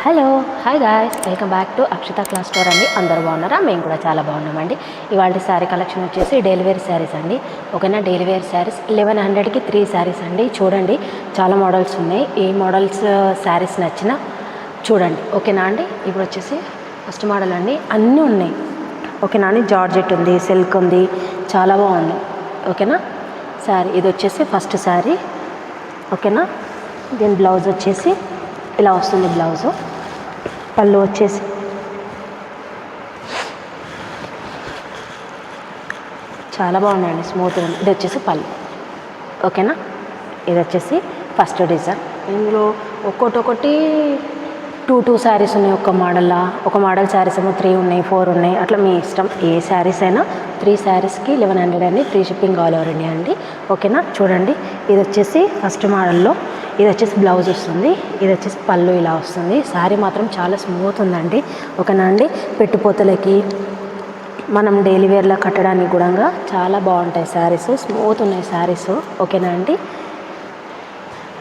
Hello hi guys, welcome back to Akshita class store అండి. అందరూ బాగున్నారా? మేము కూడా చాలా బాగున్నామండి. ఇవాళ శారీ కలెక్షన్ వచ్చేసి డైలీ వేర్ శారీస్ అండి. ఓకేనా, డైలీ వేర్ శారీస్ 1100కి 3 శారీస్ అండి. చూడండి, చాలా మోడల్స్ ఉన్నాయి. ఏ మోడల్స్ శారీస్ నచ్చినా చూడండి. ఓకేనా అండి. ఇప్పుడు వచ్చేసి ఫస్ట్ మోడల్ అండి, అన్నీ ఉన్నాయి. ఓకేనా అండి. జార్జెట్ ఉంది, సిల్క్ ఉంది, చాలా బాగుంది. ఓకేనా, శారీ ఇది వచ్చేసి ఫస్ట్ శారీ. ఓకేనా, దీని బ్లౌజ్ వచ్చేసి ఇలా వస్తుంది. బ్లౌజు పళ్ళు వచ్చేసి చాలా బాగున్నాయండి, స్మూత్గా ఉంది. ఇది వచ్చేసి పళ్ళు. ఓకేనా, ఇది వచ్చేసి ఫస్ట్ డిజైన్. ఇందులో ఒక్కొక్కటి టూ శారీస్ ఉన్నాయి. ఒక మోడల్ శారీస్ ఏమో 3 ఉన్నాయి, 4 ఉన్నాయి. అట్లా మీ ఇష్టం. ఏ శారీస్ అయినా 3 శారీస్కి 1100 అండి. Free shipping all over India అండి. ఓకేనా, చూడండి, ఇది వచ్చేసి ఫస్ట్ మోడల్లో. ఇది వచ్చేసి బ్లౌజ్ వస్తుంది, ఇది వచ్చేసి పళ్ళు ఇలా వస్తుంది. శారీ మాత్రం చాలా స్మూత్ ఉందండి. ఓకేనా అండి. పెట్టుపోతలకి మనం డైలీ వేర్లో కట్టడానికి కూడా చాలా బాగుంటాయి శారీస్, స్మూత్ ఉన్నాయి శారీస్. ఓకేనా అండి.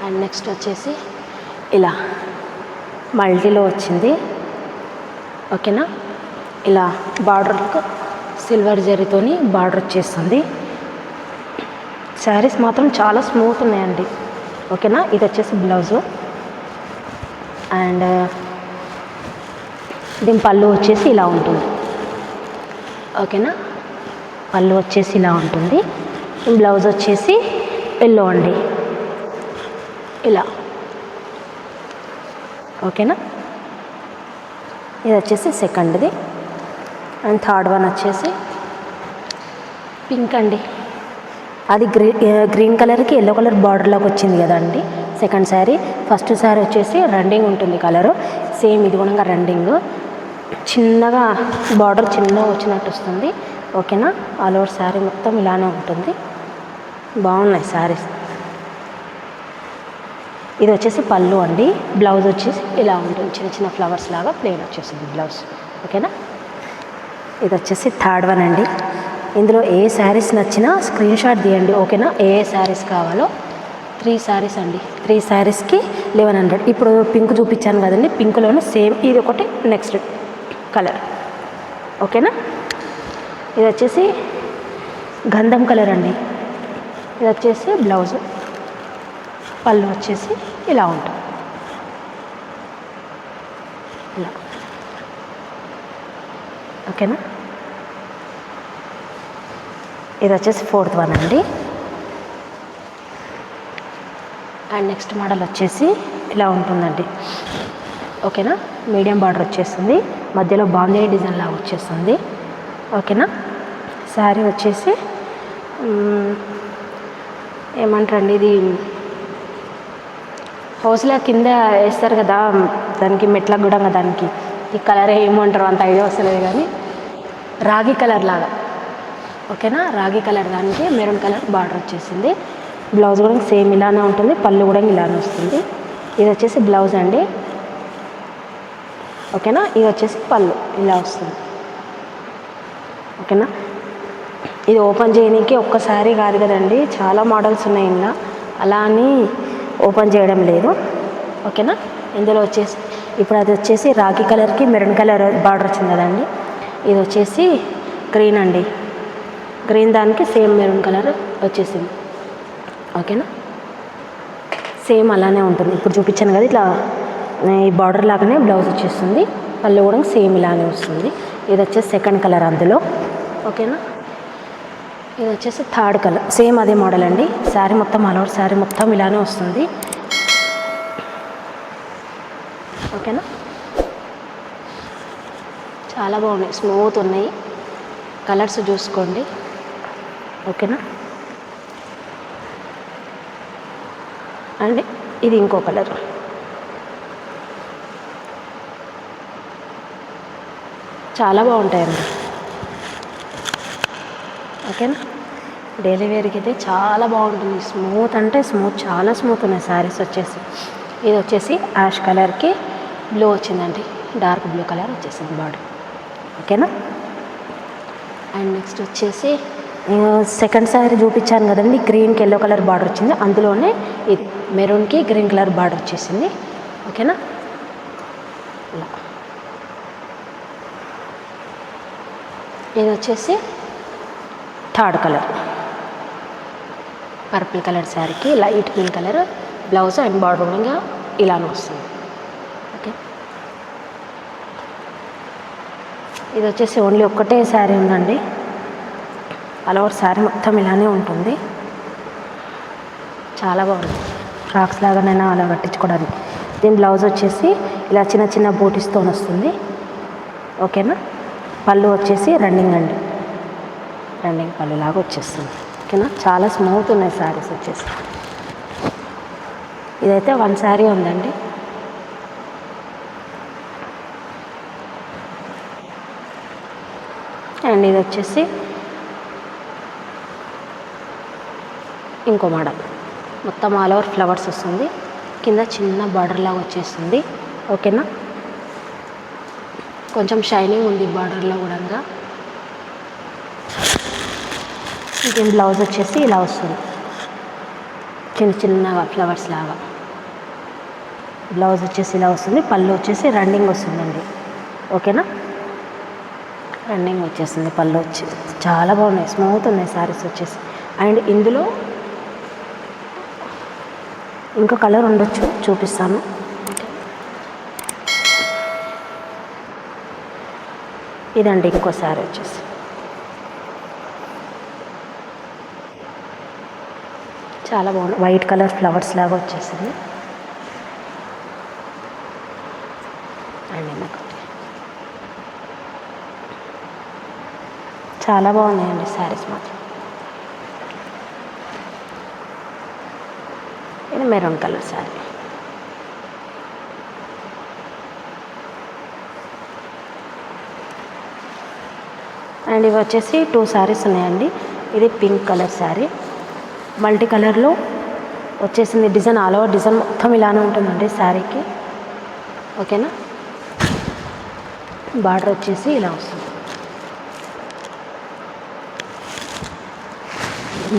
అండ్ నెక్స్ట్ వచ్చేసి ఇలా మల్టీలో వచ్చింది. ఓకేనా, ఇలా బార్డర్కు సిల్వర్ జరీతోని బార్డర్ వచ్చేస్తుంది. శారీస్ మాత్రం చాలా స్మూత్ ఉన్నాయండి. ఓకేనా, ఇది వచ్చేసి బ్లౌజు. అండ్ దీని పళ్ళు వచ్చేసి ఇలా ఉంటుంది. ఓకేనా, పళ్ళు వచ్చేసి ఇలా ఉంటుంది. బ్లౌజ్ వచ్చేసి ఎల్లో అండి, ఇలా. ఓకేనా, ఇది వచ్చేసి సెకండ్ది. అండ్ థర్డ్ వన్ వచ్చేసి పింక్ అండి. అది గ్రీన్ కలర్కి ఎల్లో కలర్ బార్డర్లోకి వచ్చింది కదండి సెకండ్ శారీ. ఫస్ట్ శారీ వచ్చేసి రన్నింగ్ ఉంటుంది కలరు, సేమ్ ఇది కూడా రన్నింగ్. చిన్నగా బార్డర్ చిన్నగా వచ్చినట్టు వస్తుంది. ఓకేనా, ఆల్ ఓవర్ శారీ మొత్తం ఇలానే ఉంటుంది. బాగున్నాయి శారీస్. ఇది వచ్చేసి పళ్ళు అండి. బ్లౌజ్ వచ్చేసి ఇలా ఉంటుంది, చిన్న చిన్న ఫ్లవర్స్ లాగా ప్లెయిన్ వచ్చేసింది బ్లౌజ్. ఓకేనా, ఇది వచ్చేసి థర్డ్ వన్ అండి. ఇందులో ఏ శారీస్ నచ్చినా స్క్రీన్ షాట్ తీయండి. ఓకేనా, ఏ శారీస్ కావాలో. 3 శారీస్ అండి. 3 శారీస్కి 1100. ఇప్పుడు పింక్ చూపించాను కదండి, పింక్లోనే సేమ్ ఇది ఒకటి నెక్స్ట్ కలర్. ఓకేనా, ఇది వచ్చేసి గంధం కలర్ అండి. ఇది వచ్చేసి బ్లౌజు, పళ్ళు వచ్చేసి ఇలా ఉంటుంది, ఇలా. ఓకేనా, ఇది వచ్చేసి ఫోర్త్ వన్ అండి. అండ్ నెక్స్ట్ మోడల్ వచ్చేసి ఇలా ఉంటుందండి. ఓకేనా, మీడియం బార్డర్ వచ్చేస్తుంది, మధ్యలో బాంధనీ డిజైన్ లాగా వచ్చేస్తుంది. ఓకేనా, శారీ వచ్చేసి ఏమంటారండి, ఇది హౌస్లో కింద వేస్తారు కదా, దానికి మెట్లకు కూడా దానికి ఈ కలర్ ఏమంటారు అంత ఐడియా వస్తలేదు కానీ రాగి కలర్ లాగా. ఓకేనా, రాగి కలర్ దానికి మెరూన్ కలర్ బార్డర్ వచ్చేసింది. బ్లౌజ్ కూడా సేమ్ ఇలానే ఉంటుంది, పళ్ళు కూడా ఇలానే వస్తుంది. ఇది వచ్చేసి బ్లౌజ్ అండి. ఓకేనా, ఇది వచ్చేసి పళ్ళు ఇలా వస్తుంది. ఓకేనా, ఇది ఓపెన్ చేయడానికి ఒక్కసారి కాదు కదండి, చాలా మోడల్స్ ఉన్నాయి ఇలా, అలా అని ఓపెన్ చేయడం లేదు. ఓకేనా, ఇందులో వచ్చేసి ఇప్పుడు అది వచ్చేసి రాగి కలర్కి మెరూన్ కలర్ బార్డర్ వచ్చింది కదండి. ఇది వచ్చేసి గ్రీన్ అండి. గ్రీన్ దానికి సేమ్ మెరూన్ కలర్ వచ్చేసింది. ఓకేనా, సేమ్ అలానే ఉంటుంది. ఇప్పుడు చూపించాను కదా, ఇట్లా ఈ బార్డర్ లాగానే బ్లౌజ్ వచ్చేస్తుంది, పళ్ళు కూడా సేమ్ ఇలానే వస్తుంది. ఇది వచ్చేసి సెకండ్ కలర్ అందులో. ఓకేనా, ఇది వచ్చేసి థర్డ్ కలర్, సేమ్ అదే మోడల్ అండి. శారీ మొత్తం ఆల్ ఓవర్ శారీ మొత్తం ఇలానే వస్తుంది. ఓకేనా, చాలా బాగున్నాయి, స్మూత్ ఉన్నాయి. కలర్స్ చూసుకోండి. ఓకేనా, అండ్ ఇది ఇంకో కలర్. చాలా బాగుంటాయండి. ఓకేనా, డైలీ వేర్కి అయితే చాలా బాగుంటుంది. స్మూత్ అంటే స్మూత్, చాలా స్మూత్ ఉన్నాయి శారీస్ వచ్చేసి. ఇది వచ్చేసి యాష్ కలర్కి బ్లూ వచ్చిందండి, డార్క్ బ్లూ కలర్ వచ్చేసింది బార్డర్. ఓకేనా, అండ్ నెక్స్ట్ వచ్చేసి సెకండ్ శారీ చూపించాను కదండి, గ్రీన్కి ఎల్లో కలర్ బార్డర్ వచ్చింది, అందులోనే ఇది మెరూన్కి గ్రీన్ కలర్ బార్డర్ వచ్చేసింది. ఓకేనా, ఇలా. ఇది వచ్చేసి థర్డ్ కలర్, పర్పుల్ కలర్ శారీకి light pink colour blouse and border కూడా ఇలానే వస్తుంది. ఓకే, ఇది వచ్చేసి ఓన్లీ ఒక్కటే శారీ ఉందండి. ఆల్ ఓవర్ శారీ మొత్తం ఇలానే ఉంటుంది. చాలా బాగుంది, ఫ్రాక్స్ లాగానైనా అలా కట్టించుకోవడానికి. దీని బ్లౌజ్ వచ్చేసి ఇలా చిన్న చిన్న బూటీస్తో వస్తుంది. ఓకేనా, పళ్ళు వచ్చేసి రన్నింగ్ అండి, రన్నింగ్ పళ్ళు లాగా వచ్చేస్తుంది. ఓకేనా, చాలా స్మూత్ ఉన్నాయి శారీస్ వచ్చేసి. ఇదైతే వన్ శారీ ఉందండి. అండ్ ఇది వచ్చేసి ఇంకో మోడల్, మొత్తం ఆల్ ఓవర్ ఫ్లవర్స్ వస్తుంది, కింద చిన్న బార్డర్ లాగా వచ్చేస్తుంది. ఓకేనా, కొంచెం షైనింగ్ ఉంది బార్డర్లో కూడా. దీని బ్లౌజ్ వచ్చేసి ఇలా వస్తుంది, చిన్న చిన్నగా ఫ్లవర్స్ లాగా. బ్లౌజ్ వచ్చేసి ఇలా వస్తుంది, పళ్ళు వచ్చేసి రన్నింగ్ వస్తుందండి. ఓకేనా, రన్నింగ్ వచ్చేస్తుంది పళ్ళు వచ్చి. చాలా బాగున్నాయి, స్మూత్ ఉన్నాయి శారీస్ వచ్చేసి. అండ్ ఇందులో ఇంకో కలర్ ఉండొచ్చు, చూపిస్తాను. ఇదండి ఇంకో శారీ వచ్చేసి. చాలా బాగుంది, వైట్ కలర్ ఫ్లవర్స్ లాగా వచ్చేసింది. అండ్ ఇంకొకటి చాలా బాగున్నాయండి శారీస్ మాత్రం. ఇది మెరూన్ కలర్ శారీ. అండ్ ఇవి వచ్చేసి 2 శారీస్ ఉన్నాయండి. ఇది పింక్ కలర్ శారీ, మల్టీ కలర్లో వచ్చేసింది. డిజైన్ ఆల్ ఓవర్ డిజైన్ మొత్తం ఇలానే ఉంటుందండి శారీకి. ఓకేనా, బార్డర్ వచ్చేసి ఇలా వస్తుంది.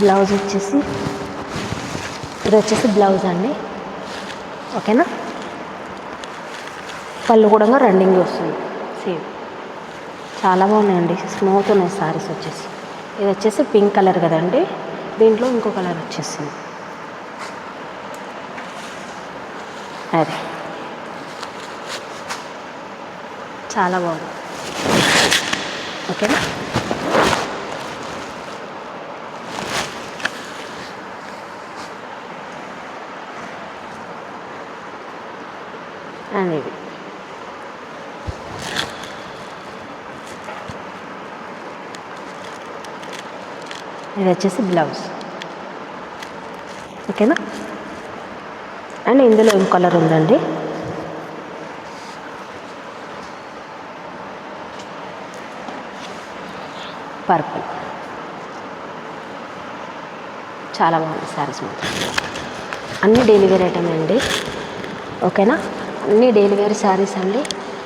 బ్లౌజ్ వచ్చేసి ఇది వచ్చేసి బ్లౌజ్ అండి. ఓకేనా, పళ్ళు కూడా రన్నింగ్ వస్తుంది సేమ్. చాలా బాగున్నాయండి, స్మూత్ ఉన్నాయి శారీస్ వచ్చేసి. ఇది వచ్చేసి పింక్ కలర్ కదండి, దీంట్లో ఇంకో కలర్ వచ్చేసింది. అదే చాలా బాగుంది. ఓకేనా, అండ్ ఇది ఇది వచ్చేసి బ్లౌజ్. ఓకేనా, అండ్ ఇందులో ఏం కలర్ ఉందండి, పర్పుల్. చాలా బాగుంది శారీస్ మాత్రం. అన్నీ డైలీ వేర్ ఐటమ్ అండి. ఓకేనా, అన్నీ డైలీ వేర్ శారీస్ అండి.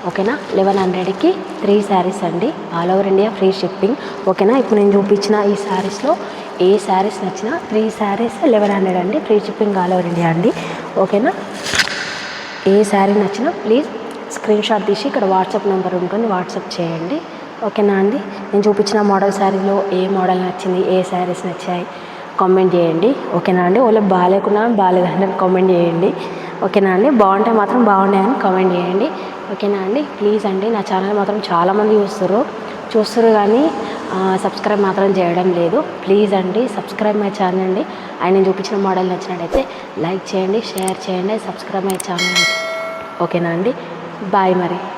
ఓకేనా, 1100కి 3 శారీస్ అండి, all over India free shipping. ఓకేనా, ఇప్పుడు నేను చూపించిన ఈ శారీస్లో ఏ శారీస్ నచ్చినా 3 శారీస్ 1100 అండి, free shipping all over India అండి. ఓకేనా, ఏ శారీ నచ్చినా ప్లీజ్ స్క్రీన్ షాట్ తీసి ఇక్కడ వాట్సాప్ నెంబర్ ఉంటుంది, వాట్సాప్ చేయండి. ఓకేనా అండి, నేను చూపించిన మోడల్ శారీలో ఏ మోడల్ నచ్చింది, ఏ శారీస్ నచ్చాయి కామెంట్ చేయండి. ఓకేనా అండి, వాళ్ళకి బాగాలేకున్నా బాగాలేదని కామెంట్ చేయండి. ఓకేనా అండి, బాగుంటే మాత్రం బాగున్నాయని కామెంట్ చేయండి. ఓకేనా అండి, ప్లీజ్ అండి, నా ఛానల్ మాత్రం చాలామంది చూస్తారు కానీ సబ్స్క్రైబ్ మాత్రం చేయడం లేదు. ప్లీజ్ అండి, సబ్స్క్రైబ్ మై ఛానల్ అండి. ఆయన చూపించిన మోడల్ నచ్చినట్టయితే లైక్ చేయండి, షేర్ చేయండి, సబ్స్క్రైబ్ మై ఛానల్. ఓకేనా అండి, బాయ్ మరి.